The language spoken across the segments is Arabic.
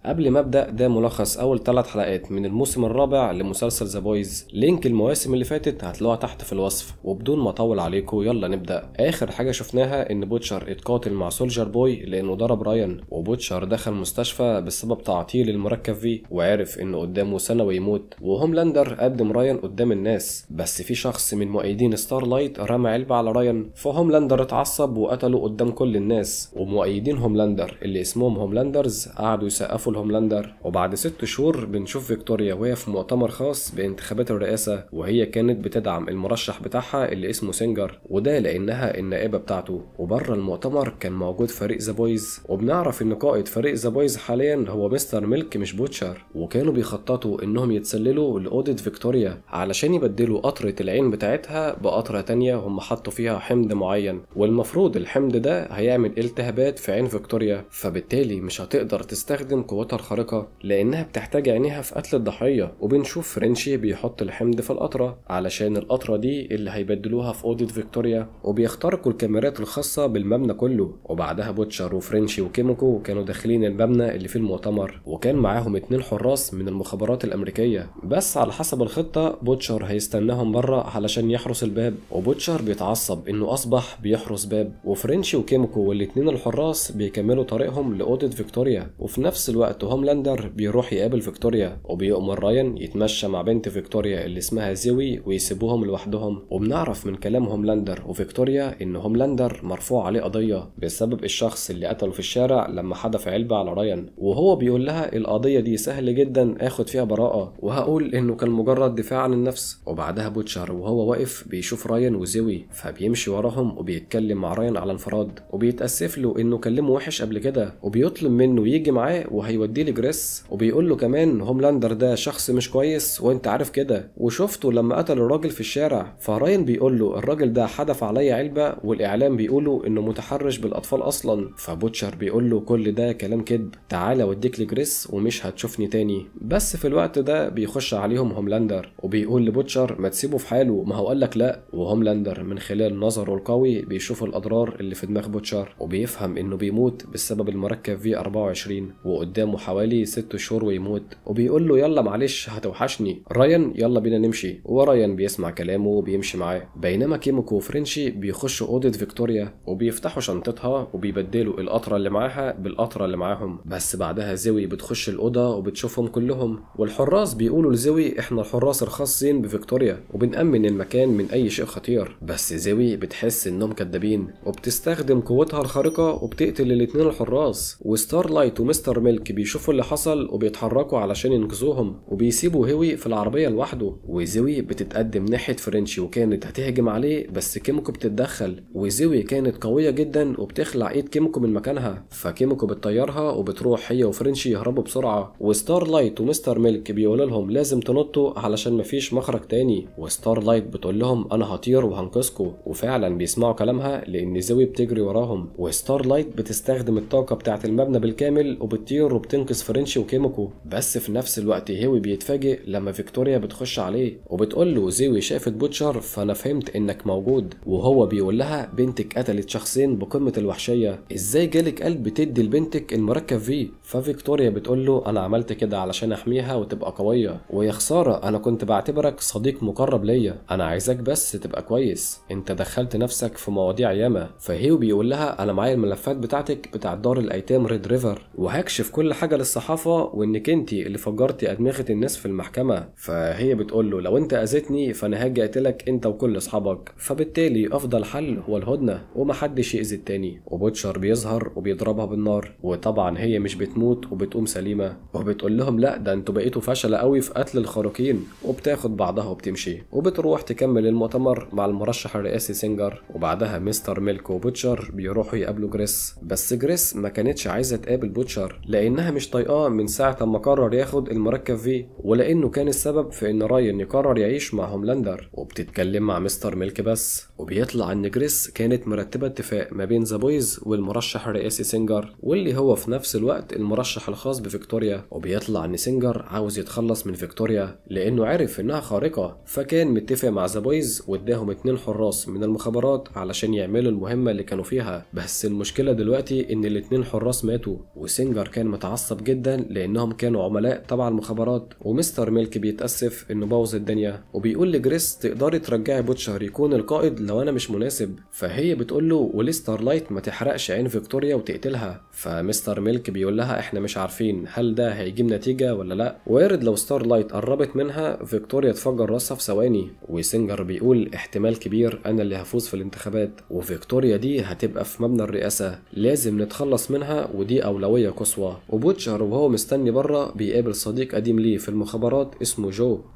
قبل ما ابدا، ده ملخص اول 3 حلقات من الموسم الرابع لمسلسل ذا بويز. لينك المواسم اللي فاتت هتلاقوها تحت في الوصف. وبدون ما اطول عليكم يلا نبدا. اخر حاجه شفناها ان بوتشر اتقاتل مع سولجر بوي لانه ضرب رايان، وبوتشر دخل مستشفى بسبب تعطيل المركب في، وعرف انه قدامه سنه ويموت. وهوملاندر قدم رايان قدام الناس، بس في شخص من مؤيدين ستارلايت رمى علبه على رايان، فهوملاندر اتعصب وقتله قدام كل الناس. ومؤيدين هوملاندر اللي اسمهم هوملاندرز قعدوا يسقفوا لهوملاندر. وبعد 6 شهور بنشوف فيكتوريا وهي في مؤتمر خاص بانتخابات الرئاسه، وهي كانت بتدعم المرشح بتاعها اللي اسمه سينجر، وده لانها النائبه بتاعته. وبره المؤتمر كان موجود فريق ذا بويز، وبنعرف ان قائد فريق ذا بويز حاليا هو مستر ميلك مش بوتشر. وكانوا بيخططوا انهم يتسللوا لاوضه فيكتوريا علشان يبدلوا قطره العين بتاعتها بقطره تانية هم حطوا فيها حمض معين، والمفروض الحمض ده هيعمل التهابات في عين فيكتوريا، فبالتالي مش هتقدر تستخدم قوتها الخارقه لانها بتحتاج عينيها في قتل الضحيه. وبنشوف فرنشي بيحط الحمض في القطره علشان القطره دي اللي هيبدلوها في اوضه فيكتوريا، وبيخترقوا الكاميرات الخاصه بالمبنى كله. وبعدها بوتشر وفرنشي وكيميكو كانوا داخلين المبنى اللي فيه المؤتمر، وكان معاهم 2 حراس من المخابرات الامريكيه. بس على حسب الخطه بوتشر هيستناهم بره علشان يحرس الباب، وبوتشر بيتعصب انه اصبح بيحرس باب، وفرنشي وكيميكو والاتنين الحراس بيكملوا طريقهم لاوضه فيكتوريا. وفي نفس الوقت هوملاندر بيروح يقابل فيكتوريا، وبيأمر رايان يتمشى مع بنت فيكتوريا اللي اسمها زوي ويسيبوهم لوحدهم. وبنعرف من كلام هوملاندر وفيكتوريا ان هوملاندر مرفوع عليه قضيه بسبب الشخص اللي قتله في الشارع لما حدف علبه على رايان، وهو بيقول لها القضيه دي سهل جدا اخد فيها براءه، وهقول انه كان مجرد دفاع عن النفس. وبعدها بوتشر وهو واقف بيشوف رايان وزوي، فبيمشي وراهم وبيتكلم مع رايان على انفراد، وبيتاسف له انه كلمه وحش قبل كده، وبيطلب منه يجي معاه وهيوديه لجريس. وبيقول له كمان هوملاندر ده شخص مش كويس وانت عارف كده، وشفته لما قتل الراجل في الشارع. فرايان بيقول له الراجل ده حدف عليا علبه، والاعلام بيقولوا انه متحرش بالاطفال اصلا. فبوتشر بيقول له كل ده كلام كذب، تعالى اوديك لجريس ومش هتشوفني تاني. بس في الوقت ده بيخش عليهم هوملاندر وبيقول لبوتشر ما تسيبه في حاله، ما هو قالك لا. وهوملاندر من خلال نظره القوي بيشوف الاضرار اللي في دماغ بوتشر، وبيفهم انه بيموت بسبب المركب في 24 وقدامه حوالي 6 شهور ويموت. وبيقول له يلا معلش هتوحشني رايان، يلا بينا نمشي. ورايان بيسمع كلامه وبيمشي معاه. بينما كيميكو وفرنشي بيخشوا اوضه فيكتوريا وبيفتحوا شنطتها وبيبدلوا القطره اللي معاها بالقطره اللي معاهم. بس بعدها زوي بتخش الاوضه وبتشوفهم كلهم، والحراس بيقولوا لزوي احنا الحراس الخاصين بفيكتوريا وبنأمن المكان من اي شيء خطير. بس زوي بتحس انهم كدابين وبتستخدم قوتها الخارقه وبتقتل الاتنين الحراس. وستارلايت ومستر ميلك بيشوفوا اللي حصل وبيتحركوا علشان ينقذوهم، وبيسيبوا هوي في العربيه لوحده. وزوي بتتقدم ناحيه فرنشي وكانت هتهجم عليه، بس كيميكو بتتدخل، وزوي كانت قويه جدا وبتخلع ايد كيميكو من مكانها، فكيميكو بتطيرها وبتروح هي وفرنشي يهربوا بسرعه. وستارلايت ومستر ميلك بيقولوا لهم لازم تنطوا علشان مفيش مخرج تاني، وستارلايت بتقول لهم انا هطير وهنقذكم، وفعلا بيسمعوا كلامها لان زوي بتجري وراهم. وستارلايت بتستخدم الطاقه بتاعه المبنى بالكامل وبتطير وبتنقذ فرنشي وكيميكو. بس في نفس الوقت هوي بيتفاجئ لما فيكتوريا بتخش عليه وبتقول له زوي شافت بوتشر فانا فهمت انك موجود. وهو بيقول لها بنتك قتلت شخصين بقمه الوحشيه، ازاي جالك قلب تدي لبنتك المركب فيه؟ ففيكتوريا بتقول له انا عملت كده علشان احميها وتبقى قويه، ويا خساره انا كنت بعتبرك صديق مقرب ليا، انا عايزاك بس تبقى كويس، انت دخلت نفسك في مواضيع ياما. فهيو بيقول لها انا معايا الملفات بتاعتك بتاع دار الايتام ريد ريفر، وهكشف كل حاجه للصحافه وانك انتي اللي فجرتي ادمغه الناس في المحكمه. فهي بتقول له لو انت اذيتني فانا هاجي اقتلك انت وكل اصحابك، فبالتالي افضل حل هو الهدنه ومحدش يأذي التاني. وبوتشر بيظهر وبيضربها بالنار، وطبعا هي مش بتموت وبتقوم سليمه، وبتقول لهم لا ده انتوا بقيتوا فشله قوي في قتل الخارقين، وبتاخد بعضها وبتمشي وبتروح تكمل المؤتمر مع المرشح الرئاسي سينجر. وبعدها مستر ميلك وبوتشر بيروحوا يقابلوا جريس، بس جريس ما كانتش عايزه تقابل بوتشر لانها مش طايقاه من ساعه ما قرر ياخد المركب فيه، ولانه كان السبب في ان رايان يقرر يعيش مع هوملاندر. وبتتكلم مع مستر ميلك بس، وبيطلع ان جريس كانت مرتبه اتفاق ما بين ذا بويز والمرشح الرئاسي سينجر، واللي هو في نفس الوقت المرشح الخاص بفيكتوريا. وبيطلع ان سينجر عاوز يتخلص من فيكتوريا لانه عرف انها خارقه، فكان متفق مع ذا بويز واداهم 2 حراس من المخابرات علشان يعملوا المهمه اللي كانوا فيها. بس المشكله دلوقتي ان ال2 حراس ماتوا، وسينجر كان متعصب بيتعصب جدا لانهم كانوا عملاء تبع المخابرات، ومستر ميلك بيتأسف انه بوظ الدنيا، وبيقول لجريس تقدري ترجعي بوتشر يكون القائد لو انا مش مناسب. فهي بتقول له وليه ستارلايت ما تحرقش عين فيكتوريا وتقتلها. فمستر ميلك بيقول لها احنا مش عارفين هل ده هيجيب نتيجة ولا لا، وارد لو ستارلايت قربت منها فيكتوريا تفجر راسها في ثواني. وسينجر بيقول احتمال كبير انا اللي هفوز في الانتخابات، وفيكتوريا دي هتبقى في مبنى الرئاسة، لازم نتخلص منها ودي اولوية قصوى. وبوتشر وهو مستني بره بيقابل صديق قديم ليه في المخابرات اسمه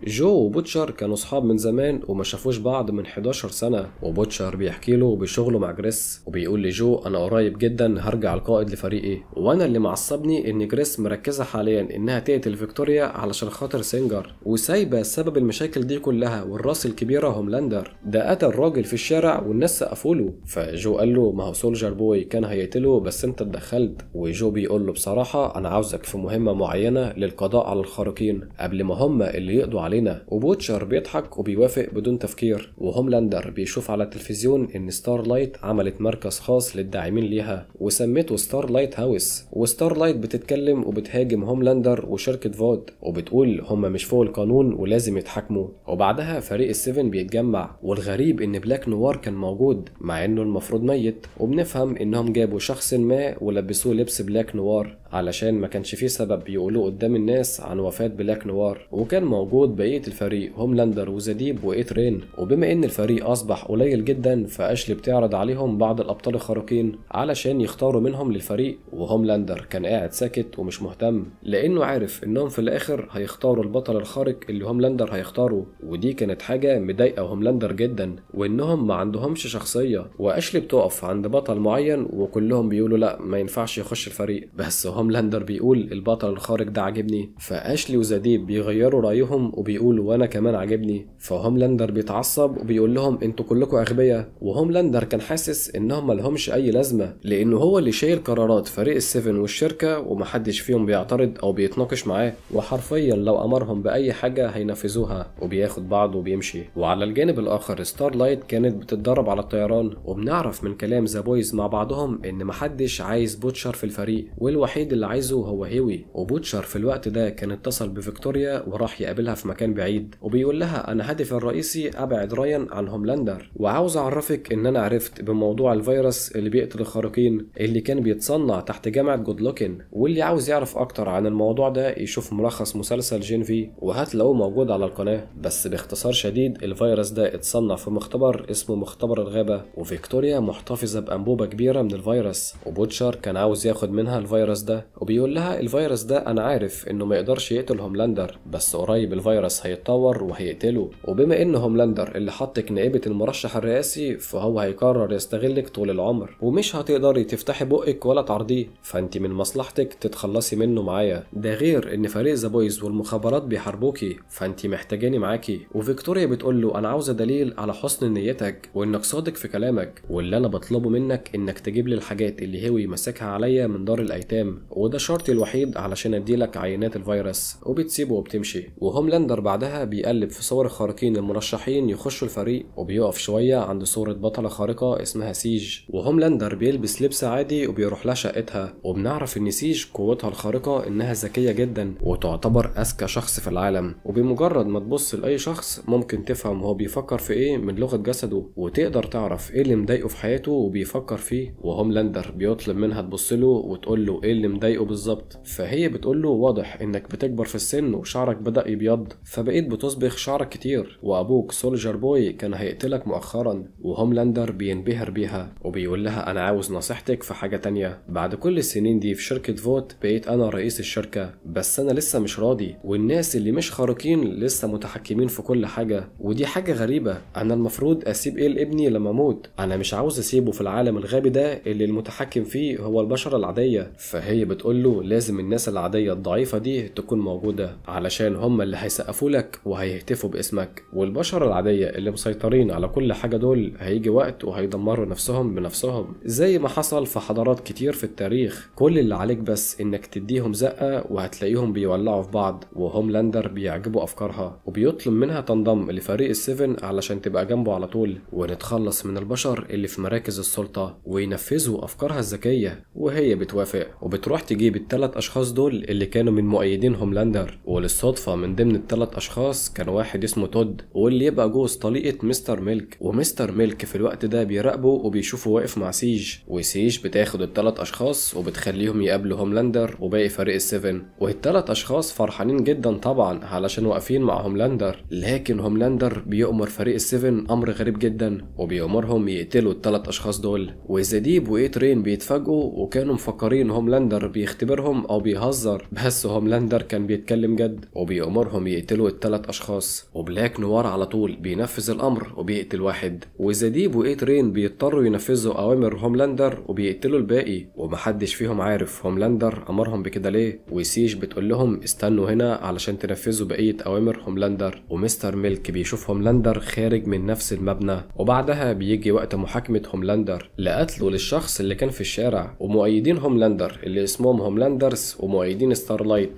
جو وبوتشر كانوا صحاب من زمان وما شافوش بعض من 11 سنة. وبوتشر بيحكي له بشغله مع جريس، وبيقول لجو انا قريب جدا هرجع القائد لفريقي، وانا اللي معصبني ان جريس مركزة حاليا انها تقتل فيكتوريا علشان خاطر سينجر، وسايبة سبب المشاكل دي كلها والراس الكبيرة هوملاندر، ده قتل راجل في الشارع والناس سقفوله. فجو قال له ما هو سولجر بوي كان هيقتله بس انت اتدخلت. وجو بيقول له بصراحة انا عاوزك في مهمة معينة للقضاء على الخارقين قبل ما هم اللي يقضوا علينا. وبوتشر بيضحك وبيوافق بدون تفكير. وهوملاندر بيشوف على التلفزيون ان ستارلايت عملت مركز خاص للداعمين ليها وسميته ستارلايت هاوس، وستارلايت بتتكلم وبتهاجم هوملاندر وشركة فود وبتقول هم مش فوق القانون ولازم يتحاكموا. وبعدها فريق السيفن بيتجمع، والغريب ان بلاك نوار كان موجود مع انه المفروض ميت، وبنفهم انهم جابوا شخص ما ولبسوه لبس بلاك نوار علشان ما كانش فيه سبب يقولوا قدام الناس عن وفاة بلاك نوار. وكان موجود بقية الفريق هوملاندر وزديب وإيت رين. وبما ان الفريق اصبح قليل جدا فاشلي بتعرض عليهم بعض الابطال الخارقين علشان يختاروا منهم للفريق، وهوملاندر كان قاعد ساكت ومش مهتم لانه عارف انهم في الاخر هيختاروا البطل الخارق اللي هوملاندر هيختاره، ودي كانت حاجة مضايقة هوملاندر جدا، وانهم ما عندهمش شخصية. واشلي بتقف عند بطل معين وكلهم بيقولوا لا ما ينفعش يخش الفريق، بس هوملاندر بيقول البطل الخارق ده عاجبني. فاشلي وزديب بيغيروا رايهم وبيقولوا وانا كمان عاجبني. فهوملاندر بيتعصب وبيقول لهم انتوا كلكم اغبياء. وهوملاندر كان حاسس انهم ملهمش اي لازمه لانه هو اللي شايل قرارات فريق السيفن والشركه ومحدش فيهم بيعترض او بيتناقش معاه، وحرفيا لو امرهم باي حاجه هينفذوها. وبياخد بعضه وبيمشي. وعلى الجانب الاخر ستارلايت كانت بتتدرب على الطيران، وبنعرف من كلام ذا بويز مع بعضهم ان محدش عايز بوتشر في الفريق والوحيد اللي عايزه هو هيوي. وبوتشر في الوقت ده كان اتصل بفيكتوريا وراح يقابلها في مكان بعيد، وبيقول لها انا هدفي الرئيسي ابعد رايان عن هوملاندر، وعاوز اعرفك ان انا عرفت بموضوع الفيروس اللي بيقتل الخارقين اللي كان بيتصنع تحت جامعة جودلوكن، واللي عاوز يعرف اكتر عن الموضوع ده يشوف ملخص مسلسل جين في وهتلاقوه موجود على القناة. بس باختصار شديد الفيروس ده اتصنع في مختبر اسمه مختبر الغابة، وفيكتوريا محتفظة بأنبوبة كبيرة من الفيروس، وبوتشر كان عاوز ياخد منها الفيروس ده، وبيقول لها الفيروس ده انا عارف انه ما يقدرش يقتل هوملاندر بس قريب الفيروس هيتطور وهيقتله، وبما ان هوملاندر اللي حطك نائبة المرشح الرئاسي فهو هيقرر يستغلك طول العمر ومش هتقدري تفتحي بقك ولا تعرضيه، فانت من مصلحتك تتخلصي منه معايا. ده غير ان فريق ذا بويز والمخابرات بيحاربوكي فانت محتاجاني معاكي. وفيكتوريا بتقول له انا عاوزه دليل على حسن نيتك وانك صادق في كلامك، واللي انا بطلبه منك انك تجيب لي الحاجات اللي هيوي ماسكها عليا من دار الايتام، وده شرطي الوحيد علشان اديلك عينات الفيروس. وبتسيبه وبتمشي. وهوملاندر بعدها بيقلب في صور الخارقين المرشحين يخشوا الفريق، وبيقف شويه عند صوره بطله خارقه اسمها سيج، وهوملاندر بيلبس لبس عادي وبيروح لها شقتها. وبنعرف ان سيج قوتها الخارقه انها ذكيه جدا وتعتبر اذكى شخص في العالم، وبمجرد ما تبص لاي شخص ممكن تفهم هو بيفكر في ايه من لغه جسده، وتقدر تعرف ايه اللي مضايقه في حياته وبيفكر فيه. وهوملاندر بيطلب منها تبص له وتقول له ايه اللي مضايقه بالظبط، فهي بتقول له واضح انك بتكبر في السن وشعرك بدأ يبيض فبقيت بتصبغ شعرك كتير، وابوك سولجر بوي كان هيقتلك مؤخرا. وهوملاندر بينبهر بيها وبيقول لها انا عاوز نصيحتك في حاجه تانية. بعد كل السنين دي في شركه فوت بقيت انا رئيس الشركه، بس انا لسه مش راضي والناس اللي مش خارقين لسه متحكمين في كل حاجه، ودي حاجه غريبه. انا المفروض اسيب ايه لابني لما اموت؟ انا مش عاوز اسيبه في العالم الغابي ده اللي المتحكم فيه هو البشر العاديه. فهي بتقول له لازم الناس العاديه الضعيفه دي تكون موجوده علشان هم اللي هيسقفوا لك وهيهتفوا باسمك، والبشر العاديه اللي مسيطرين على كل حاجه دول هيجي وقت وهيدمروا نفسهم بنفسهم زي ما حصل في حضارات كتير في التاريخ. كل اللي عليك بس انك تديهم زقه وهتلاقيهم بيولعوا في بعض. وهوملاندر بيعجبوا افكارها وبيطلب منها تنضم لفريق السيفن علشان تبقى جنبه على طول ونتخلص من البشر اللي في مراكز السلطه وينفذوا افكارها الذكيه. وهي بتوافق وبتروح بتروح تجيب التلات اشخاص دول اللي كانوا من مؤيدين هوملاندر، وللصدفة من ضمن التلات اشخاص كان واحد اسمه تود، واللي يبقى جوز طليقة مستر ميلك. ومستر ميلك في الوقت ده بيراقبه وبيشوفه واقف مع سيج، وسيج بتاخد التلات اشخاص وبتخليهم يقابلوا هوملاندر وباقي فريق السيفن. والتلات اشخاص فرحانين جدا طبعا علشان واقفين مع هوملاندر، لكن هوملاندر بيأمر فريق السيفن امر غريب جدا وبيأمرهم يقتلوا التلات اشخاص دول. وزديب واي ترين بيتفاجئوا وكانوا مفكرين هوملاندر بيختبرهم او بيهزر، بس هوملاندر كان بيتكلم جد وبيأمرهم يقتلوا التلات اشخاص. وبلاك نوار على طول بينفذ الامر وبيقتل واحد، وزديب واي ترين بيضطروا ينفذوا اوامر هوملاندر وبيقتلوا الباقي، ومحدش فيهم عارف هوملاندر امرهم بكده ليه. وسيج بتقول لهم استنوا هنا علشان تنفذوا بقيه اوامر هوملاندر. ومستر ميلك بيشوف هوملاندر خارج من نفس المبنى، وبعدها بيجي وقت محاكمه هوملاندر لقتله للشخص اللي كان في الشارع. ومؤيدين هوملاندر اللي اسمهم هوملاندرز ومؤيدين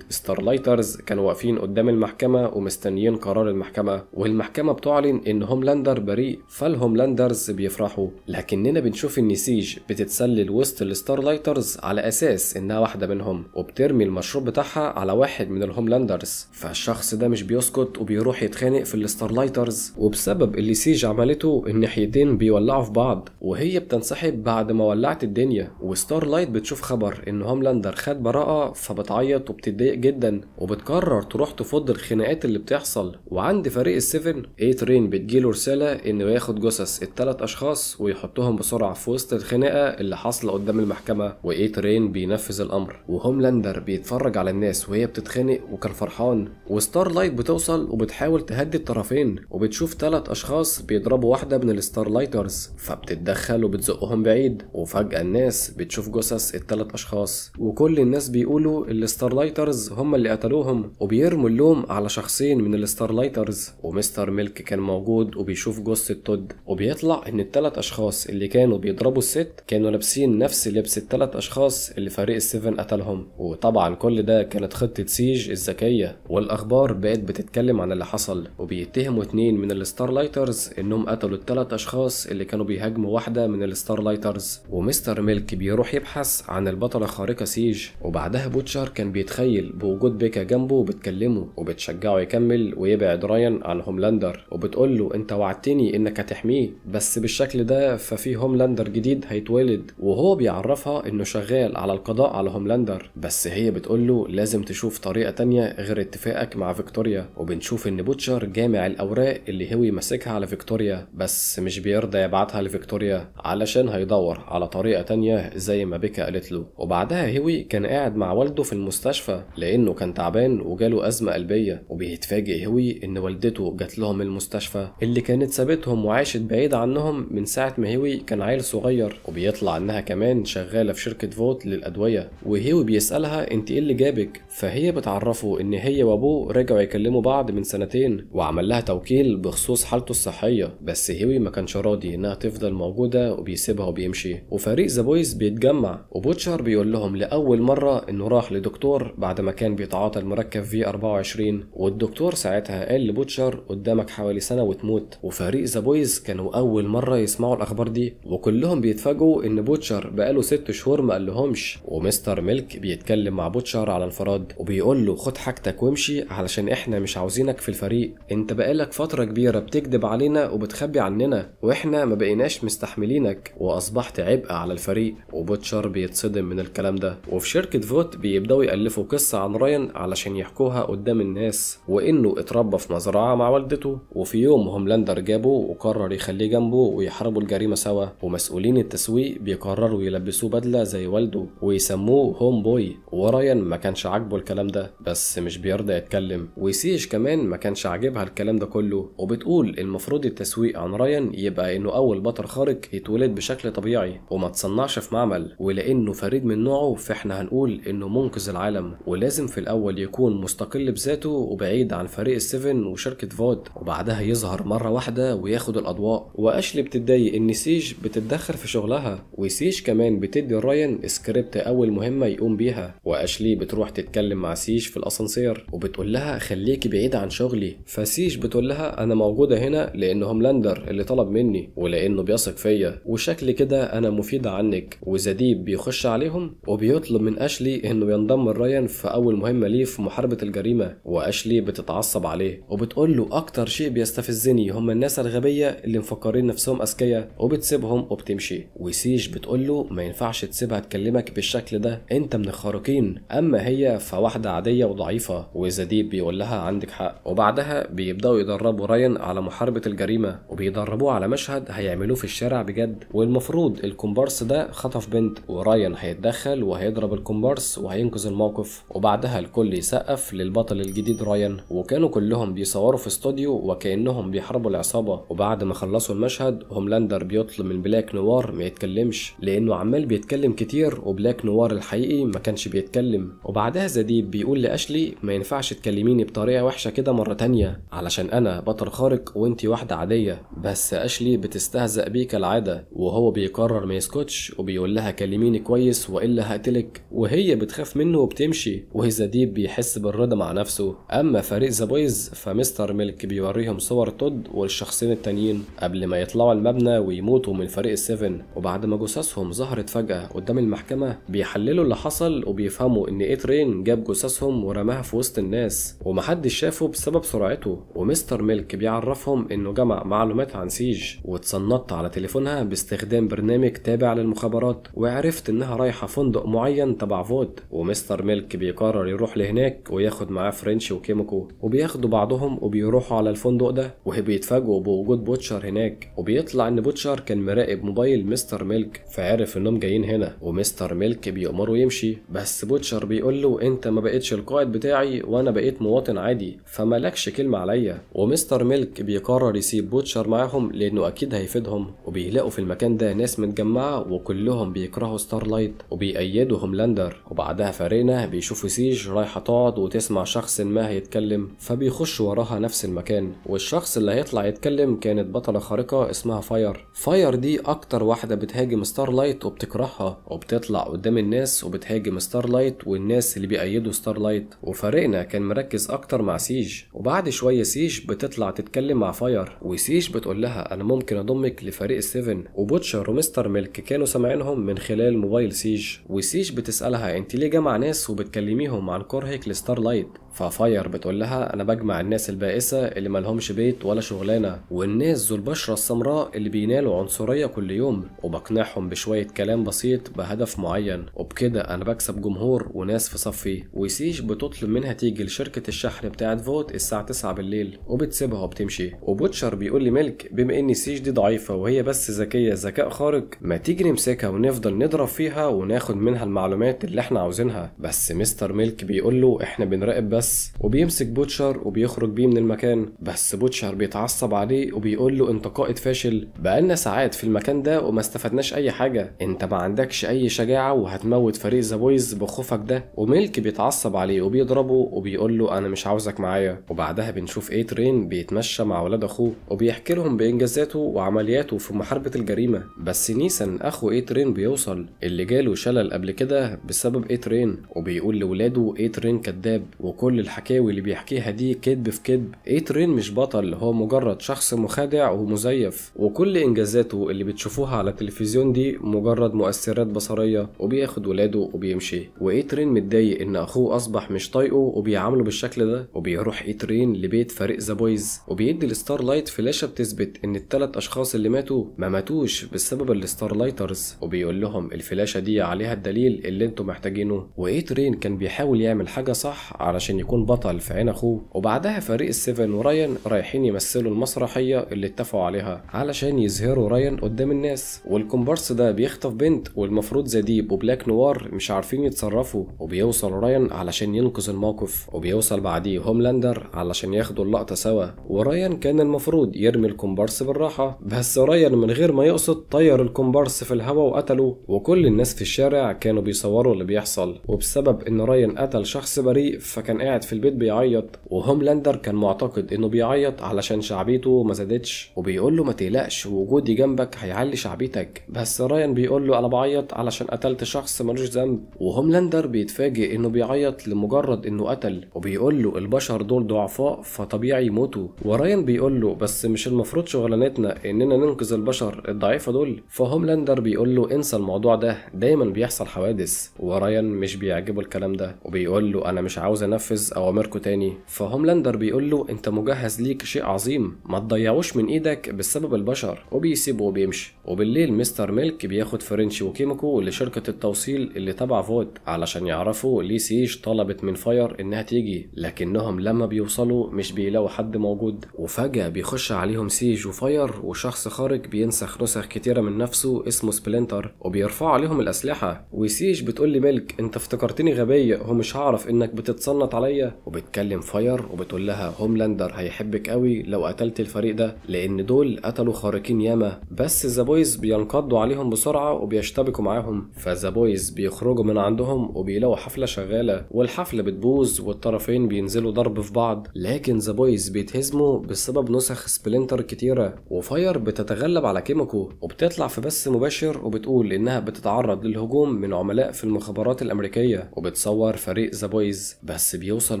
ستارلايترز كانوا واقفين قدام المحكمه ومستنيين قرار المحكمه، والمحكمه بتعلن ان هوملاندر بريء. فالهوملاندرز بيفرحوا، لكننا بنشوف ان سيج بتتسلل وسط الستارلايترز على اساس انها واحده منهم، وبترمي المشروب بتاعها على واحد من الهوملاندرز. فالشخص ده مش بيسكت وبيروح يتخانق في الستارلايترز، وبسبب اللي سيج عملته الناحيتين بيولعوا في بعض، وهي بتنسحب بعد ما ولعت الدنيا. وستارلايت بتشوف خبر ان هوملاندر خد براءه فبتعيط وبتتضايق جدا، وبتقرر تروح تفض الخناقات اللي بتحصل. وعند فريق السيفن اي ترين بتجيله رساله انه ياخد جثث التلات اشخاص ويحطهم بسرعه في وسط الخناقه اللي حاصله قدام المحكمه. واي ترين بينفذ الامر، وهوملاندر بيتفرج على الناس وهي بتتخانق وكان فرحان. وستارلايت بتوصل وبتحاول تهدي الطرفين، وبتشوف تلات اشخاص بيضربوا واحده من الستارلايترز فبتتدخل وبتزقهم بعيد. وفجاه الناس بتشوف جثث التلات اشخاص، وكل الناس بيقولوا الستارلايترز هم اللي قتلوهم، وبيرموا اللوم على شخصين من الستارلايترز. ومستر ميلك كان موجود وبيشوف جثه تود، وبيطلع ان التلات اشخاص اللي كانوا بيضربوا الست كانوا لابسين نفس لبس التلات اشخاص اللي فريق السيفن قتلهم. وطبعا كل ده كانت خطه سيج الذكيه. والاخبار بقت بتتكلم عن اللي حصل، وبيتهموا اتنين من الستارلايترز انهم قتلوا التلات اشخاص اللي كانوا بيهاجموا واحده من الستارلايترز. ومستر ميلك بيروح يبحث عن البطله الخارقه سيج. وبعدها بوتشر كان بيتخيل بوجود بيكا جنبه وبتكلمه وبتشجعه يكمل ويبعد رايان عن هوملاندر، وبتقول له انت وعدتني انك هتحميه، بس بالشكل ده ففي هوملاندر جديد هيتولد. وهو بيعرفها انه شغال على القضاء على هوملاندر، بس هي بتقول له لازم تشوف طريقه تانية غير اتفاقك مع فيكتوريا. وبنشوف ان بوتشر جامع الاوراق اللي هوي ماسكها على فيكتوريا، بس مش بيرضى يبعتها لفيكتوريا علشان هيدور على طريقه تانية زي ما بيكا قالت له. وبعدها هوي كان قاعد مع والده في المستشفى لانه كان تعبان وجاله ازمه قلبيه، وبيتفاجئ هوي ان والدته جات لهم المستشفى اللي كانت سابتهم وعاشت بعيده عنهم من ساعه ما هوي كان عيل صغير. وبيطلع انها كمان شغاله في شركه فوت للادويه. وهوي بيسالها انت ايه اللي جابك، فهي بتعرفه ان هي وابوه رجعوا يكلموا بعض من سنتين وعمل لها توكيل بخصوص حالته الصحيه، بس هوي ما كانش راضي انها تفضل موجوده وبيسيبها وبيمشي. وفريق ذا بويز بيتجمع، وبوتشر بيقول لهم لاول مره انه راح لدكتور بعد ما كان بيتعاطى المركب في 24، والدكتور ساعتها قال لبوتشر قدامك حوالي سنه وتموت. وفريق ذا بويز كانوا اول مره يسمعوا الاخبار دي، وكلهم بيتفاجئوا ان بوتشر بقاله 6 شهور ما قالهمش. ومستر ميلك بيتكلم مع بوتشر على انفراد وبيقول له خد حاجتك وامشي علشان احنا مش عاوزينك في الفريق، انت بقالك فتره كبيره بتكذب علينا وبتخبي عننا واحنا ما بقيناش مستحملينك واصبحت عبء على الفريق. وبوتشر بيتصدم من الكلام ده. وفي شركه فوت بيبداوا يالفوا قصه عن رايان علشان يحكوها قدام الناس، وانه اتربى في مزرعه مع والدته، وفي يوم هوملاندر جابه وقرر يخليه جنبه ويحاربوا الجريمه سوا. ومسؤولين التسويق بيقرروا يلبسوه بدله زي والده ويسموه هوم بوي. ورايان ما كانش عاجبه الكلام ده بس مش بيرضى يتكلم، وسيج كمان ما كانش عاجبها الكلام ده كله، وبتقول المفروض التسويق عن رايان يبقى انه اول بطل خارق يتولد بشكل طبيعي وما تصنعش في معمل، ولانه فريد من نوعه فاحنا هنقول انه منقذ العالم، ولازم في الاول يكون مستقل بذاته وبعيد عن فريق السيفن وشركه فود، وبعدها يظهر مره واحده وياخد الاضواء. واشلي بتتضايق ان سيج بتتدخل في شغلها، وسيج كمان بتدي رايان سكريبت اول مهمه يقوم بيها. واشلي بتروح تتكلم مع سيج في الاسانسير وبتقول لها خليكي بعيده عن شغلي، فسيج بتقول لها انا موجوده هنا لان هوملاندر اللي طلب مني ولانه بيثق فيا وشكل كده انا مفيده عنك. وزديب بيخش عليهم بيطلب من اشلي انه ينضم لرايان في اول مهمه ليه في محاربه الجريمه، واشلي بتتعصب عليه وبتقول له اكتر شيء بيستفزني هم الناس الغبيه اللي مفكرين نفسهم اذكياء، وبتسيبهم وبتمشي. وسيج بتقول له ما ينفعش تسيبها تكلمك بالشكل ده، انت من الخارقين، اما هي فواحده عاديه وضعيفه. وزديب بيقول لها عندك حق. وبعدها بيبداوا يدربوا رايان على محاربه الجريمه، وبيدربوه على مشهد هيعملوه في الشارع بجد. والمفروض الكومبارس ده خطف بنت، ورايان هيتدخل وهيضرب الكومبارس وهينقذ الموقف. وبعدها الكل يسقف للبطل الجديد رايان، وكانوا كلهم بيصوروا في استوديو وكأنهم بيحاربوا العصابة. وبعد ما خلصوا المشهد هوملاندر بيطلب من بلاك نوار ما يتكلمش لأنه عمال بيتكلم كتير، وبلاك نوار الحقيقي ما كانش بيتكلم. وبعدها زديب بيقول لأشلي ما ينفعش تكلميني بطريقة وحشة كده مرة تانية، علشان أنا بطل خارق وانتي واحدة عادية. بس أشلي بتستهزأ بيه كالعادة، وهو بيقرر ما يسكتش وبيقول لها كلميني كويس وإلا هقتلك. وهي بتخاف منه وبتمشي، وزديب بيحس بالرضا مع نفسه. أما فريق ذا بويز فمستر ميلك بيوريهم صور تود والشخصين التانيين قبل ما يطلعوا المبنى ويموتوا من فريق السيفن. وبعد ما جثثهم ظهرت فجأة قدام المحكمة بيحللوا اللي حصل، وبيفهموا إن إيترين جاب جثثهم ورماها في وسط الناس ومحدش شافه بسبب سرعته. ومستر ميلك بيعرفهم إنه جمع معلومات عن سيج، واتصنت على تليفونها باستخدام برنامج تابع للمخابرات، وعرفت إنها رايحة فندق معين تبع فوت. ومستر ميلك بيقرر يروح لهناك وياخد معاه فرنش وكيميكو، وبياخدوا بعضهم وبيروحوا على الفندق ده، وبيتفاجئوا بوجود بوتشر هناك. وبيطلع ان بوتشر كان مراقب موبايل مستر ميلك، فعرف انهم جايين هنا. ومستر ميلك بيأمره يمشي، بس بوتشر بيقول له انت ما بقتش القائد بتاعي وانا بقيت مواطن عادي، فمالكش كلمه عليا. ومستر ميلك بيقرر يسيب بوتشر معاهم لانه اكيد هيفيدهم. وبيلاقوا في المكان ده ناس متجمعه وكلهم بيكرهوا ستارلايت وبيأيدوا هوملاندر. وبعدها فرينا بيشوفوا سيج رايحه تقعد وتسمع شخص ما هيتكلم، فبيخش وراها نفس المكان. والشخص اللي هيطلع يتكلم كانت بطلة خارقة اسمها فاير. فاير دي اكتر واحدة بتهاجم ستارلايت وبتكرهها، وبتطلع قدام الناس وبتهاجم ستارلايت والناس اللي بيأيدوا ستارلايت. وفريقنا كان مركز اكتر مع سيج. وبعد شوية سيج بتطلع تتكلم مع فاير، وسيج بتقول لها انا ممكن اضمك لفريق السيفن. وبوتشر ومستر ميلك كانوا سامعينهم من خلال موبايل سيج. وسيج بتسألها انت ليه جامعة ناس وبتكلميهم عن كرهك لستارلايت؟ ففاير بتقول لها انا بجمع الناس البائسه اللي مالهمش بيت ولا شغلانه، والناس ذو البشره السمراء اللي بينالوا عنصريه كل يوم، وبقنعهم بشويه كلام بسيط بهدف معين، وبكده انا بكسب جمهور وناس في صفي. وسيج بتطلب منها تيجي لشركه الشحن بتاعه فوت الساعه 9 بالليل، وبتسيبها وبتمشي. وبوتشر بيقول لميلك بما ان سيج دي ضعيفه وهي بس ذكيه ذكاء خارق، ما تيجي نمسكها ونفضل نضرب فيها وناخد منها المعلومات اللي احنا عاوزينها. بس مستر ميلك بيقول له احنا بنراقب بس، وبيمسك بوتشر وبيخرج بيه من المكان. بس بوتشر بيتعصب عليه وبيقول له انت قائد فاشل، بقالنا ساعات في المكان ده وما استفدناش اي حاجه، انت ما عندكش اي شجاعه وهتموت فريق ذا بويز بخوفك ده. وميلك بيتعصب عليه وبيضربه وبيقول له انا مش عاوزك معايا. وبعدها بنشوف ايترين بيتمشى مع ولاد اخوه وبيحكي لهم بانجازاته وعملياته في محاربه الجريمه. بس نيسان اخو ايترين بيوصل اللي جاله شلل قبل كده بسبب ايترين، وبيقول لولاده ايترين كذاب وكل الحكاوي اللي بيحكيها دي كذب في كذب. ايترين مش بطل، هو مجرد شخص مخادع ومزيف، وكل انجازاته اللي بتشوفوها على التلفزيون دي مجرد مؤثرات بصريه. وبياخد ولاده وبيمشي. وايترين متضايق ان اخوه اصبح مش طايقه وبيعامله بالشكل ده. وبيروح ايترين لبيت فريق ذا بويز وبيدي الستارلايت فلاشه بتثبت ان الثلاث اشخاص اللي ماتوا ما ماتوش بسبب الستارلايترز، وبيقول لهم الفلاشه دي عليها الدليل اللي انتم محتاجينه. وايترين كان بيحاول يعمل حاجه صح علشان يكون بطل في عين اخوه. وبعدها فريق السيفن ورايان رايحين يمثلوا المسرحيه اللي اتفقوا عليها علشان يظهروا رايان قدام الناس. والكومبارس ده بيخطف بنت، والمفروض زديب وبلاك نوار مش عارفين يتصرفوا. وبيوصل رايان علشان ينقذ الموقف، وبيوصل بعديه هوملاندر علشان ياخدوا اللقطه سوا. ورايان كان المفروض يرمي الكومبارس بالراحه، بس رايان من غير ما يقصد طير الكومبارس في الهواء وقتله. وكل الناس في الشارع كانوا بيصوروا اللي بيحصل، وبسبب ان رايان قتل شخص بريء فكان قاعد في البيت بيعيط. وهوملاندر كان معتقد انه بيعيط علشان شعبيته ما زادتش، وبيقول له ما تقلقش وجودي جنبك هيعلي شعبيتك. بس رايان بيقول له انا بعيط علشان قتلت شخص ملوش ذنب. وهوملاندر بيتفاجئ انه بيعيط لمجرد انه قتل، وبيقول له البشر دول ضعفاء فطبيعي يموتوا. ورايان بيقول له بس مش المفروض شغلانتنا اننا ننقذ البشر الضعيفه دول؟ فهوملاندر بيقول له انسى الموضوع ده، دايما بيحصل حوادث، ورايان مش بيعجبه الكلام ده وبيقول له انا مش عاوز انفذ اوامركم تاني. فهوملاندر بيقول له انت مجهز ليك شيء عظيم، ما تضيعوش من ايدك بسبب البشر، وبيسيبه وبيمشي. وبالليل مستر ميلك بياخد فرنشي وكيميكو لشركة التوصيل اللي تبع فوت علشان يعرفوا ليه سيج طلبت من فاير انها تيجي، لكنهم لما بيوصلوا مش بيلاقوا حد موجود. وفجأة بيخش عليهم سيج وفاير وشخص خارج بينسخ نسخ كتيرة من نفسه اسمه سبلينتر، وبيرفعوا عليهم الأسلحة. وسيج بتقول لي ميلك انت افتكرتني غبية ومش هعرف انك بتتصنت عليا. وبتكلم فاير وبتقول لها هوملاندر هيحبك قوي لو قتلت الفريق ده، لان دول قتلوا خارقين ياما، بس ذا بويز بينقضوا عليهم بسرعة وبيشتبكوا معاهم. فذا بويز بيخرجوا من عندهم وبيلاقوا حفلة شغالة، والحفلة بتبوظ والطرفين بينزلوا ضرب في بعض، لكن ذا بويز بيتهزموا بسبب نسخ سبلينتر كتيرة. وفاير بتتغلب على كيميكو وبتطلع في بث مباشر وبتقول انها بتتعرض للهجوم من عملاء في المخابرات الامريكية، وبتصور فريق ذا بويز. بس بيوصل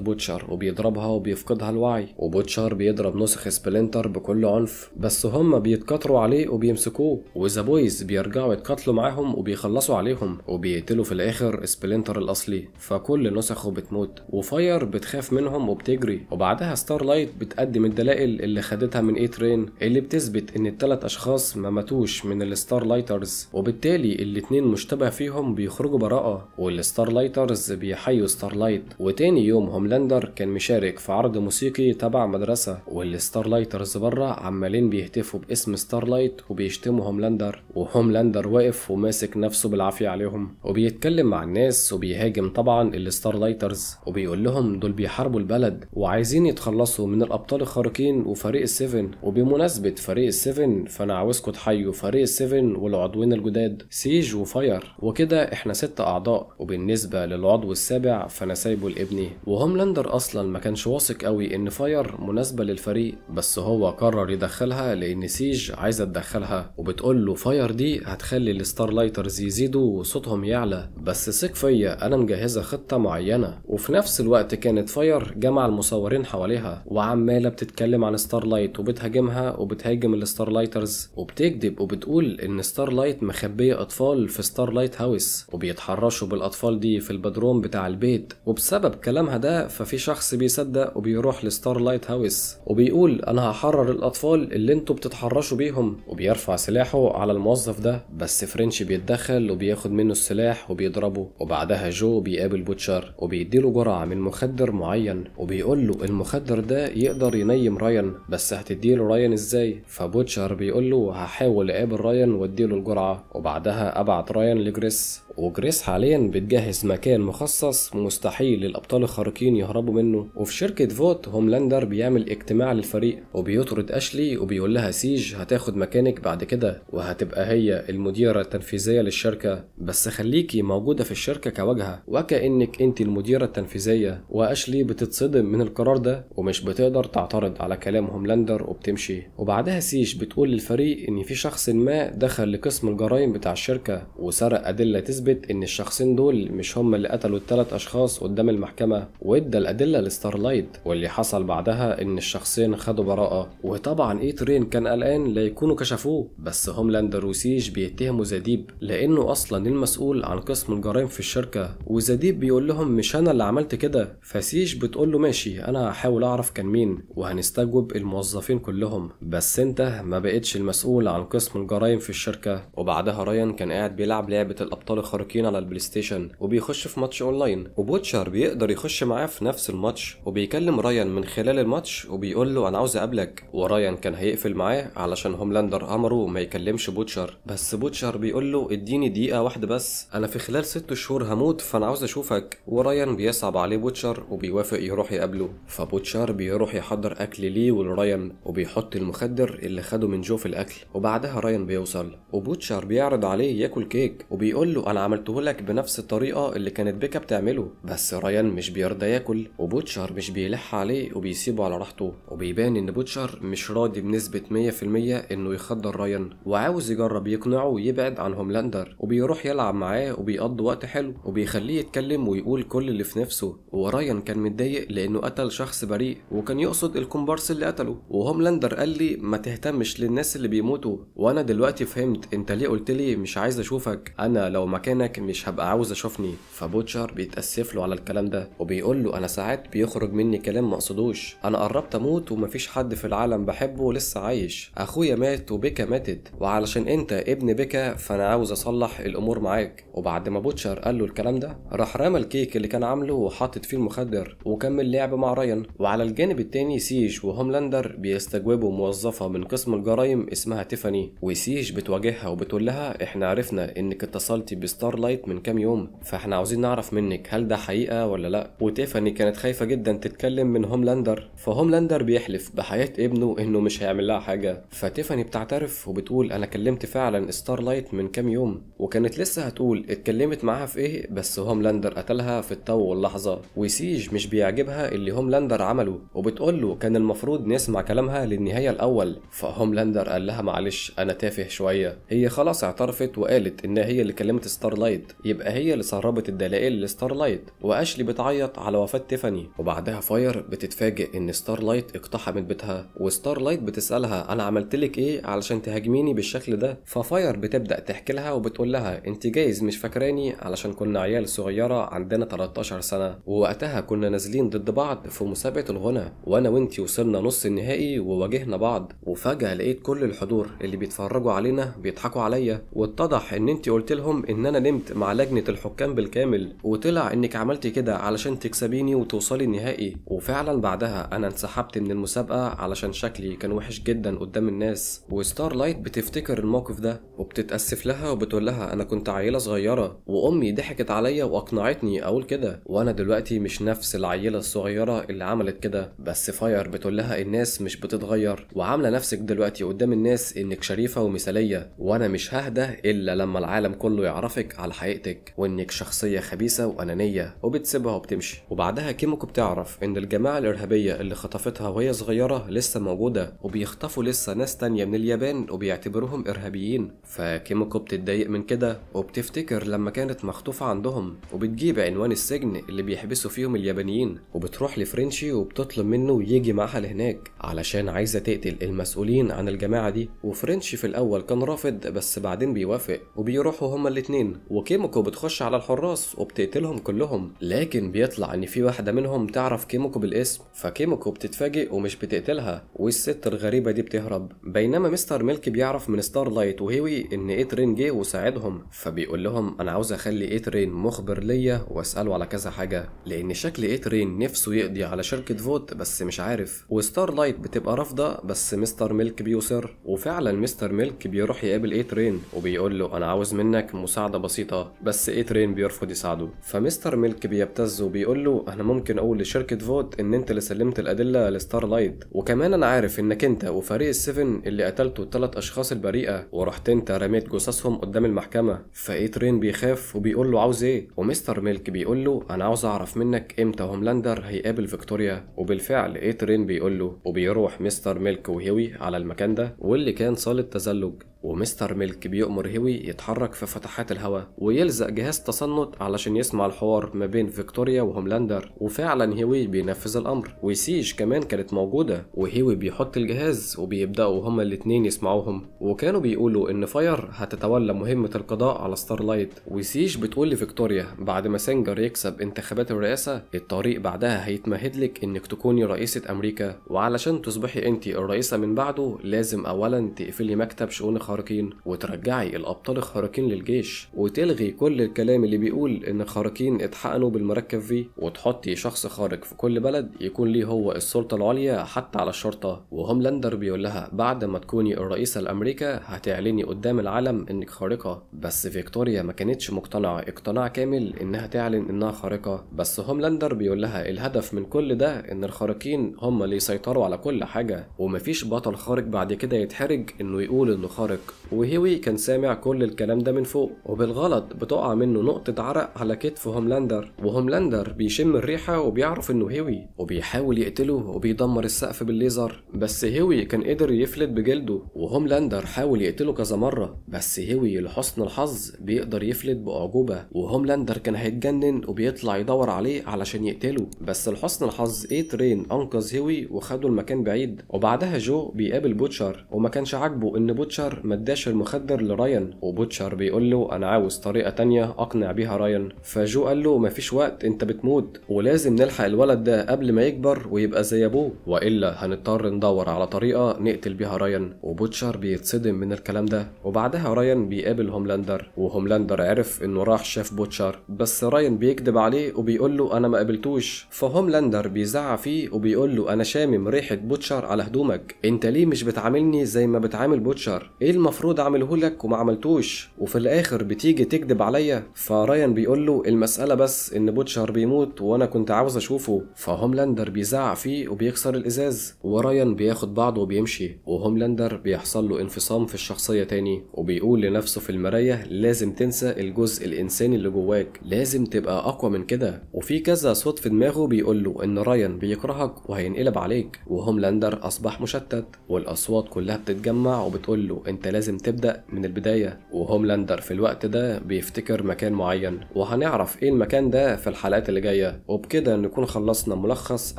بوتشر وبيضربها وبيفقدها الوعي، وبوتشر بيضرب نسخ سبلينتر بكل عنف، بس هما بيتكتروا عليه وبيمسكوه، وذا بويز بيرجعوا يتقاتلوا معاهم وبيخلصوا عليهم وبيقتلوا في الاخر سبلينتر الاصلي، فكل نسخه بتموت. وفاير بتخاف منهم وبتجري، وبعدها ستارلايت بتقدم الدلائل اللي خدتها من اي ترين اللي بتثبت ان الثلاث اشخاص ما ماتوش من الستارلايترز، وبالتالي الاتنين مشتبه فيهم بيخرجوا براءة، والستارلايترز بيحيوا ستارلايت. وتاني يوم هوملاندر كان مشارك في عرض موسيقي تبع مدرسة، والستارلايترز بره عمالين بيهتفوا باسم ستارلايت وبيشتموا هوملاندر، وهوملاندر واقف وماسك نفسه بالعافية عليهم وبيتكلم مع الناس وبيهاجم طبعا الستارلايترز وبيقول لهم دول بيحاربوا البلد وعايزين يتخلصوا من الابطال الخارقين وفريق السيفن، وبمناسبة فريق السيفن فانا عاوزكم تحيوا فريق السيفن والعضوين الجداد سيج وفاير، وكده احنا 6 اعضاء، وبالنسبة للعضو السابع فانا سايبه لابني. وهوملاندر اصلا ما كانش واثق قوي ان فاير مناسبة للفريق، بس هو قرر يدخلها لان سيج عايزة تدخلها، وبتقول له فاير دي هتخلي الستارلايترز يزيدوا وصوتهم يعلى، بس ثق فيا انا مجهزة خطة معينة. وفي نفس الوقت كانت فاير جمع المصورين حواليها وعمالة بتتكلم عن ستارلايت وبتهاجمها وبتهاجم الستارلايترز، وبتكذب وبتقول ان ستارلايت مخبية اطفال في ستارلايت هاوس وبيتحرشوا بالاطفال دي في البدروم بتاع البيت، وبسبب كلامها ده ففي شخص بيصدق وبيروح لستارلايت هاوس وبيقول انا هحرر الاطفال اللي انتوا بتتحرشوا بيهم، وبيرفع سلاحه على الموظف ده، بس فرنش بيتدخل وبياخد منه السلاح وبيضربه. وبعدها جو بيقابل بوتشر وبيديله جرعة من مخدر معين وبيقول له المخدر ده يقدر ينيم رايان، بس هتديله رايان ازاي؟ فبوتشر بيقول له هحاول اقابل رايان واديله الجرعة، وبعدها ابعت رايان لجريس، وجريس حاليا بتجهز مكان مخصص مستحيل للابطال الخارقين يهربوا منه. وفي شركة فوت هوملاندر بيعمل اجتماع للفريق وبيطرد اشلي وبيقول لها سيج هتاخد مكانك بعد كده وهتبقى هي المديرة التنفيذية للشركة، بس خليكي موجودة في الشركة كواجهة وكأنك انت المديرة التنفيذية. واشلي بتتصدم من القرار ده ومش بتقدر تعترض على كلام هوملاندر وبتمشي. وبعدها سيج بتقول للفريق ان في شخص ما دخل لقسم الجرائم بتاع الشركة وسرق ادلة تثبت ان الشخصين دول مش هم اللي قتلوا ال3 اشخاص قدام المحكمة، وادى الادلة لستارلايت، واللي حصل بعدها ان الشخصين خدوا براءة. وطبعا اي ترين كان قلقان لا يكونوا كشفوه، بس هوملاندر وسيج بيتهموا زديب لانه اصلا المسؤول عن قسم الجرائم في الشركة، وزديب بيقول لهم مش انا اللي عملت كده. فسيج بتقول له ماشي انا هحاول اعرف كان مين وهنستجوب الموظفين كلهم، بس انت ما بقتش المسؤول عن قسم الجرائم في الشركة. وبعدها رايان كان قاعد بيلعب لعبة الابطال الخارقين على البلاي ستيشن وبيخش في ماتش اونلاين، وبوتشر بيقدر يخش معاه في نفس الماتش وبيكلم رايان من خلال الماتش وبيقول له انا عاوز اقابلك، ورايان كان هيقفل معاه علشان هوملاندر امره ما يكلمش بوتشر، بس بوتشر بيقول له اديني دقيقة واحدة بس انا في خلال 6 شهور هموت فانا عاوز اشوفك. ورايان بيصعب عليه بوتشر وبيوافق يروح يقابله، فبوتشر بيروح يحضر اكل ليه ولرايان وبيحط المخدر اللي خده من جو في الاكل. وبعدها رايان بيوصل وبوتشر بيعرض عليه ياكل كيك وبيقول له انا عملته لك بنفس الطريقة اللي كانت بيكا بتعمله، بس رايان مش بيرضى ياكل وبوتشر مش بيلح عليه وبيسيبه على راحته، وبيبان ان بوتشر مش راضي بنسبة 100% انه يخدر رايان وعاوز يجرب يقنعه يبعد عن هوملاندر، وبيروح يلعب معاه وبيقضي وقت حلو وبيخليه يتكلم ويقول كل اللي في نفسه. ورايان كان متضايق لانه قتل شخص بريء وكان يقصد الكومبارس اللي قتله، وهوملاندر قال لي ما تهتمش للناس اللي بيموتوا، وانا دلوقتي فهمت انت ليه قلت لي مش عايز اشوفك، انا لو مكان مكانك مش هبقى عاوز اشوفني. فبوتشر بيتأسف له على الكلام ده وبيقول له انا ساعات بيخرج مني كلام ما اقصدوش، انا قربت اموت ومفيش حد في العالم بحبه لسه عايش، اخويا مات وبيكا ماتت، وعلشان انت ابن بيكا فانا عاوز اصلح الامور معاك. وبعد ما بوتشر قال له الكلام ده راح رمى الكيك اللي كان عامله وحاطط فيه المخدر وكمل لعب مع رايان. وعلى الجانب التاني سيج وهوملاندر بيستجوبوا موظفة من قسم الجرايم اسمها تيفاني، وسيج بتواجهها وبتقول لها احنا عرفنا انك اتصلتي بستارلايت من كام يوم، فاحنا عاوزين نعرف منك هل ده حقيقة ولا لا. وتيفاني كانت خايفة جدا تتكلم من هوملاندر، فهوملاندر بيحلف بحياة ابنه انه مش هيعمل لها حاجة. فتيفاني بتعترف وبتقول انا كلمت فعلا ستارلايت من كام يوم، وكانت لسه هتقول اتكلمت معاها في ايه بس هوملاندر قتلها في التو واللحظة. وسيج مش بيعجبها اللي هوملاندر عمله وبتقول له كان المفروض نسمع كلامها للنهاية الاول. فهوملاندر قال لها معلش انا تافه شوية، هي خلاص اعترفت وقالت ان هي اللي كلمت ستارلايت، يبقى هي اللي سربت الدلائل لستارلايت. واشلي بتعيط على وفاة تيفاني. وبعدها فاير بتتفاجئ ان ستارلايت اقتحمت بيتها، وستارلايت بتسألها انا عملتلك ايه علشان تهاجميني بالشكل ده. ففاير بتبدأ تحكي لها وبتقول لها انت جايز مش فاكراني علشان كنا عيال صغيرة عندنا 13 سنة، ووقتها كنا نازلين ضد بعض في مسابقة الغنى، وانا وانتي وصلنا نص النهائي وواجهنا بعض، وفجأة لقيت كل الحضور اللي بيتفرجوا علينا بيضحكوا عليا، واتضح ان انتي قلت لهم ان انا نمت مع لجنة الحكام بالكامل، وطلع انك عملتي كده علشان تكسبيني وتوصلي النهائي. وفعلا بعدها انا انسحبت من المسابقة علشان شكلي كان وحش جدا قدام الناس. وستارلايت بتفتكر الموقف ده وبتتأسف لها وبتقول لها انا كنت عيلة صغيرة وامي ضحكت عليا واقنعتني اقول كده، وانا دلوقتي مش نفس العيلة الصغيرة اللي عملت كده. بس فاير بتقول لها الناس مش بتتغير، وعاملة نفسك دلوقتي قدام الناس انك شريفة ومثالية، وانا مش ههدى الا لما العالم كله يعرفك على حقيقتك وانك شخصية خبيثة وانانية. وبتسيبها وبتمشي. وبعدها كيموكو بتعرف ان الجماعة الارهابية اللي خطفتها وهي صغيرة لسه موجودة، وبيخطفوا لسه ناس تانية من اليابان وبيعتبروهم ارهابيين. فكيموكو بتتضايق من كده وبتفتكر لما كانت مخطوفة عندهم، وبتجيب عنوان السجن اللي بيحبسوا فيهم اليابانيين، وبتروح لفرنشي وبتطلب منه يجي معاها لهناك علشان عايزة تقتل المسؤولين عن الجماعة دي. وفرنشي في الاول كان رافض بس بعدين بيوافق، وبيروحوا هما الاتنين، وكيموكو بتخش على الحراس وبتقتلهم كلهم. لكن بيطلع ان في واحدة منهم تعرف كيموكو بالاسم، فكيموكو بتتفاجئ ومش بتقتلها، والست الغريبة دي بتهرب. بينما مستر ميلك بيعرف من ستارلايت وهيوي ان ايترين جه وساعدهم، فبيقول لهم انا عاوز اخلي ايترين مخبر ليا واساله على كذا حاجة، لان شكل ايترين نفسه يقضي على شركة فوت بس مش عارف. وستارلايت بتبقى رافضة بس مستر ميلك بيصر، وفعلا مستر ميلك بيروح يقابل ايترين وبيقول له انا عاوز منك مساعدة بسيطة، بس ايترين بيرفض يساعده. فمستر ميلك بيبتز وبيقول له انا ممكن اقول لشركة فوت ان انت اللي سلمت الادلة لستارلايت، وكمان انا عارف انك انت وفريق السيفن اللي قتلتوا الثلاث اشخاص البريئة ورحت انت رميت جثثهم قدام المحكمة. فايترين بيخاف وبيقول له عاوز ايه، ومستر ميلك بيقول له انا عاوز اعرف منك امتى هوملاندر هيقابل فيكتوريا. وبالفعل ايترين بيقول له، وبيروح مستر ميلك وهيوي على المكان ده واللي كان صالة تزلج. ومستر ميلك بيأمر هيوي يتحرك في فتحات الهواء ويلزق جهاز تصنت علشان يسمع الحوار ما بين فيكتوريا وهوملاندر، وفعلا هيوي بينفذ الامر. وسيج كمان كانت موجودة، وهيوي بيحط الجهاز وبيبدأوا هما الاتنين يسمعوهم، وكانوا بيقولوا ان فاير هتتولى مهمة القضاء على ستارلايت. وسيج بتقول لفيكتوريا بعد ما سينجر يكسب انتخابات الرئاسة الطريق بعدها هيتمهد لك انك تكوني رئيسة امريكا، وعلشان تصبحي انتي الرئيسة من بعده لازم اولا تقفلي مكتب شؤون الخارقين وترجعي الابطال الخارقين للجيش، وتلغي كل الكلام اللي بيقول ان الخارقين اتحقنوا بالمركب في، وتحطي شخص خارق في كل بلد يكون ليه هو السلطة العليا حتى على الشرطة. وهوملاندر بيقول لها بعد ما تكوني الرئيسة لامريكا هتعلني قدام العالم انك خارقة. بس فيكتوريا ما كانتش مقتنعة اقتناع كامل انها تعلن انها خارقة، بس هوملاندر بيقول لها الهدف من كل ده ان الخارقين هم اللي يسيطروا على كل حاجة، ومفيش بطل خارق بعد كده يتحرج انه يقول انه خارق. وهيوي كان سامع كل الكلام ده من فوق، وبالغلط بتقع منه نقطة عرق على كتف هوملاندر، وهوملاندر بيشم الريحة وبيعرف انه هيوي وبيحاول يقتله وبيدمر السقف بالليزر، بس هيوي كان قدر يفلت بجلده. وهوملاندر حاول يقتله كذا مرة بس هيوي لحسن الحظ بيقدر يفلت بأعجوبة، وهوملاندر كان هيتجنن وبيطلع يدور عليه علشان يقتله، بس لحسن الحظ ايترين انقذ هيوي وخده المكان بعيد. وبعدها جو بيقابل بوتشر وما كانش عاجبه ان بوتشر ما اداش المخدر لرايان، وبوتشر بيقول له انا عاوز طريقة تانية اقنع بيها رايان. فجو قال له مفيش وقت، انت بتموت ولازم نلحق الولد ده قبل ما يكبر ويبقى زي ابوه، والا هنضطر ندور على طريقة نقتل بيها رايان. وبوتشر بيتصدم من الكلام ده. وبعدها رايان بيقابل هوملاندر، وهوملاندر عرف انه راح شاف بوتشر، بس رايان بيكذب عليه وبيقول له انا ما قابلتوش. فهوملاندر بيزعق فيه وبيقول له انا شامم ريحة بوتشر على هدومك، انت ليه مش بتعاملني زي ما بتعامل بوتشر؟ ايه المفروض اعمله لك وما عملتوش؟ وفي الاخر بتيجي تكذب عليا. فرايان بيقول له المسألة بس ان بوتشر بيموت وانا كنت عاوز اشوفه. فهوملاندر بيزعق فيه وبيكسر الازاز، ورايان بياخد بعضه وبيمشي. وهوملاندر بيحصل له انفصام في الشخصية تاني، وبيقول لنفسه في المراية لازم تنسى الجزء الانساني اللي جواك، لازم تبقى اقوى من كده. وفي كذا صوت في دماغه بيقول له ان رايان بيكرهك وهينقلب عليك. وهوملاندر اصبح مشتت، والاصوات كلها بتتجمع وبتقول له انت لازم تبدأ من البداية. وهوملاندر في الوقت ده بيفتكر مكان معين، وهنعرف ايه المكان ده في الحلقات اللي جاية. وبكده نكون خلصنا ملخص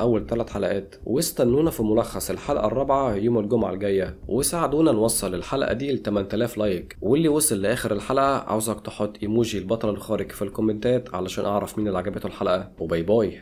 اول 3 حلقات، واستنونا في ملخص الحلقة الرابعة يوم الجمعة الجاية، وساعدونا نوصل الحلقة دي ل 8000 لايك. واللي وصل لاخر الحلقة عاوزك تحط ايموجي البطل الخارق في الكومنتات علشان اعرف مين اللي عجبته الحلقة. وباي باي.